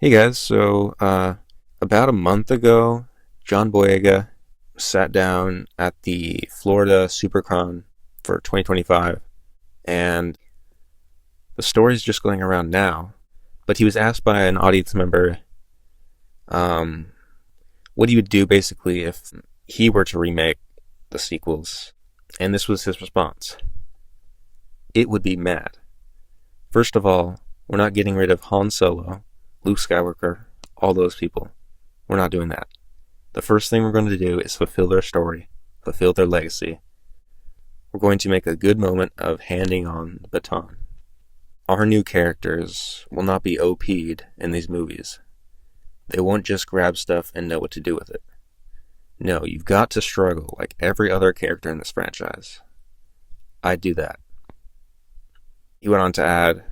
Hey guys, about a month ago, John Boyega sat down at the Florida Supercon for 2025, and the story's just going around now. But he was asked by an audience member, um, what he would do basically if he were to remake the sequels, and this was his response. It would be mad. First of all, we're not getting rid of Han Solo, Luke Skywalker, all those people. We're not doing that. The first thing we're going to do is fulfill their story, fulfill their legacy. We're going to make a good moment of handing on the baton. Our new characters will not be OP'd in these movies. They won't just grab stuff and know what to do with it. No, you've got to struggle like every other character in this franchise. I'd do that. He went on to add,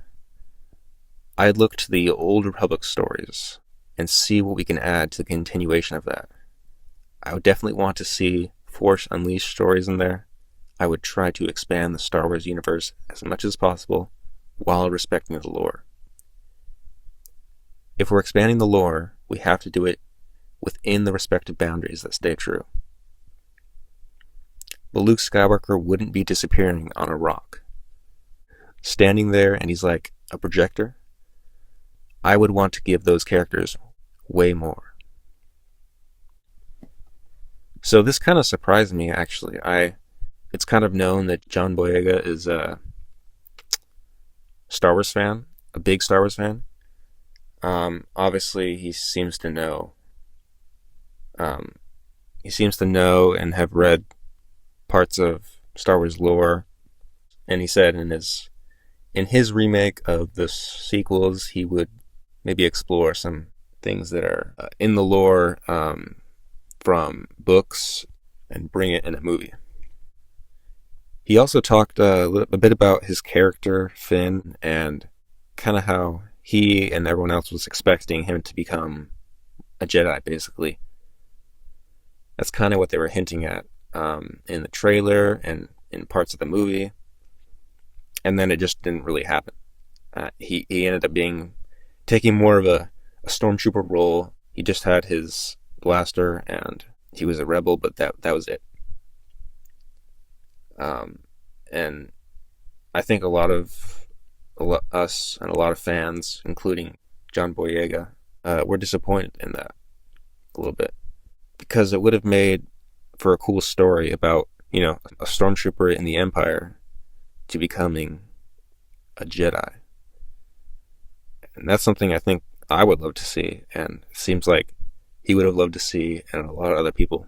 I'd look to the old Republic stories and see what we can add to the continuation of that. I would definitely want to see Force Unleashed stories in there. I would try to expand the Star Wars universe as much as possible while respecting the lore. If we're expanding the lore, we have to do it within the respective boundaries that stay true. But Luke Skywalker wouldn't be disappearing on a rock, standing there and he's like a projector. I would want to give those characters way more. So this kind of surprised me, actually. It's kind of known that John Boyega is a Star Wars fan, a big Star Wars fan. Obviously, he seems to know. He seems to know and have read parts of Star Wars lore, and he said in his remake of the sequels, he would maybe explore some things that are in the lore from books and bring it in a movie. He also talked a bit about his character, Finn, and kind of how he and everyone else was expecting him to become a Jedi, basically. That's kind of what they were hinting at in the trailer and in parts of the movie. And then it just didn't really happen. He ended up taking more of a stormtrooper role. He just had his blaster and he was a rebel, but that was it. And I think us and a lot of fans, including John Boyega, were disappointed in that a little bit, because it would have made for a cool story about, a stormtrooper in the Empire to becoming a Jedi. And that's something I think I would love to see, and it seems like he would have loved to see, and a lot of other people.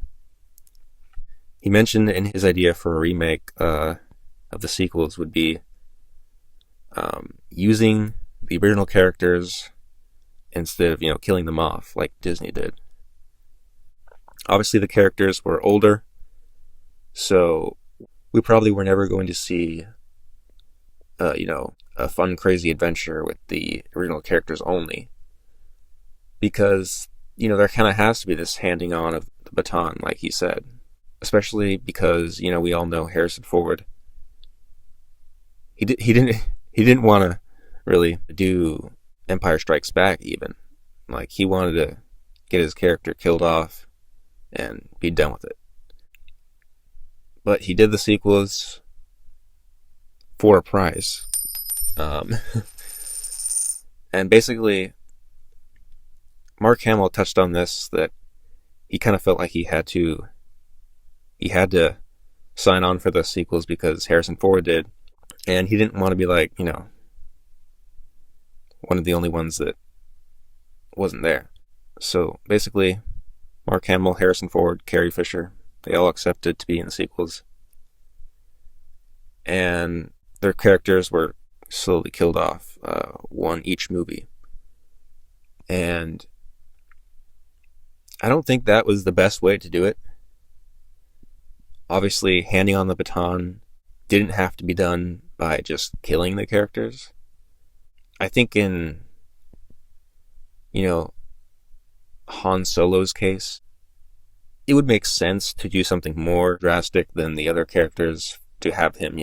He mentioned in his idea for a remake of the sequels would be using the original characters instead of, killing them off like Disney did. Obviously, the characters were older, so we probably were never going to see a fun, crazy adventure with the original characters only. Because, there kind of has to be this handing on of the baton, like he said. Especially because, we all know Harrison Ford. He didn't want to really do Empire Strikes Back even. Like, he wanted to get his character killed off and be done with it. But he did the sequels for a price. And basically, Mark Hamill touched on this, that he kind of felt like he had to sign on for the sequels because Harrison Ford did, and he didn't want to be like, one of the only ones that wasn't there. So basically, Mark Hamill, Harrison Ford, Carrie Fisher, they all accepted to be in the sequels, and their characters were slowly killed off, one each movie. And I don't think that was the best way to do it. Obviously, handing on the baton didn't have to be done by just killing the characters. I think in, Han Solo's case, it would make sense to do something more drastic than the other characters, to have him,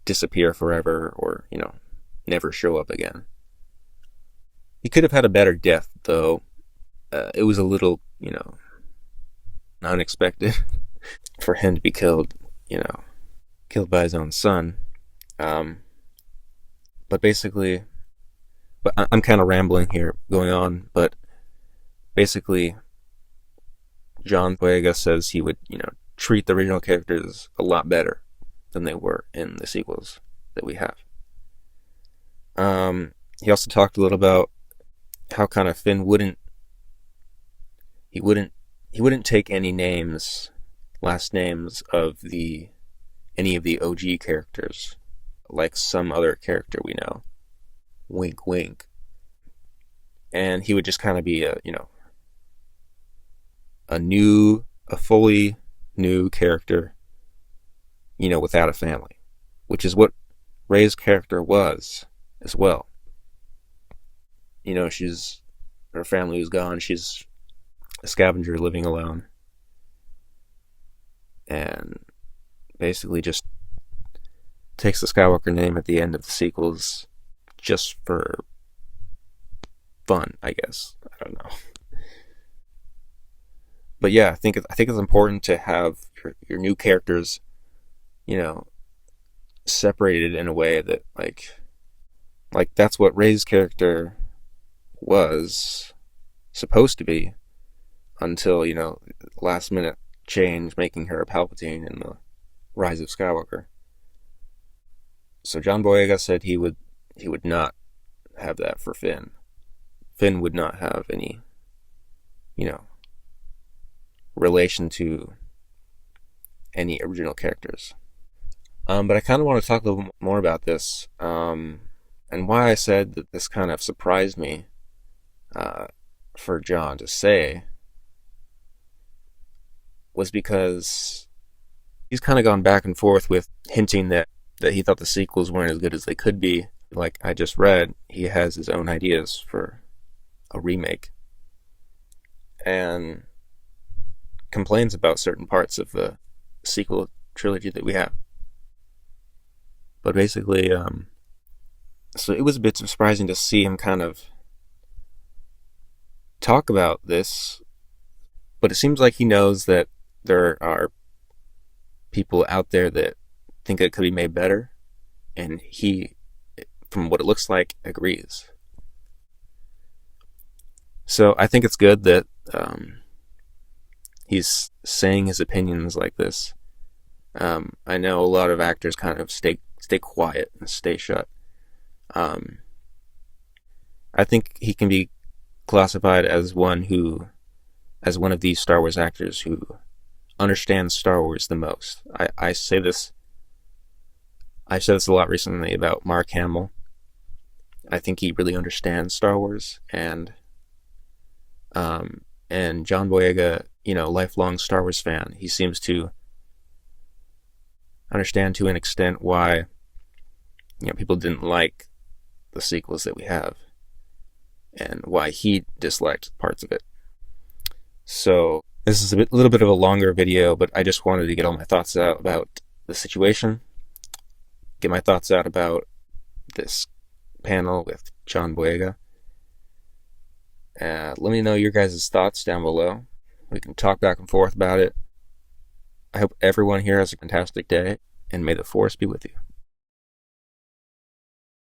disappear forever or, never show up again. He could have had a better death, though. It was a little, unexpected for him to be killed, killed by his own son. Um, but basically, but I'm kind of rambling here, going on. But basically, John Boyega says he would, treat the original characters a lot better than they were in the sequels that we have. He also talked a little about how kind of Finn he wouldn't take any last names of any of the OG characters, like some other character we know. Wink, wink. And he would just kind of be a fully new character, without a family, which is what Rey's character was as well. Her family was gone. She's a scavenger living alone, and basically just takes the Skywalker name at the end of the sequels just for fun, I guess. I don't know. But yeah, I think it's important to have your new characters, separated in a way that like that's what Rey's character was supposed to be until, last minute change, making her a Palpatine in the Rise of Skywalker. So John Boyega said he would not have that for Finn. Finn would not have any, relation to any original characters. But I kind of want to talk a little more about this, and why I said that this kind of surprised me for John to say was because he's kind of gone back and forth with hinting that he thought the sequels weren't as good as they could be. Like I just read, he has his own ideas for a remake and complains about certain parts of the sequel trilogy that we have. But basically, so it was a bit surprising to see him kind of talk about this, but it seems like he knows that there are people out there that think it could be made better, and he, from what it looks like, agrees. So I think it's good that he's saying his opinions like this. I know a lot of actors kind of stay quiet and stay shut. I think he can be classified as one of these Star Wars actors who understands Star Wars the most. I say this. I've said this a lot recently about Mark Hamill. I think he really understands Star Wars, and John Boyega, lifelong Star Wars fan. He seems to understand to an extent why people didn't like the sequels that we have, and why he disliked parts of it. So this is a little bit of a longer video, but I just wanted to get all my thoughts out about the situation, get my thoughts out about this panel with John Boyega. Let me know your guys' thoughts down below. We can talk back and forth about it. I hope everyone here has a fantastic day, and may the Force be with you.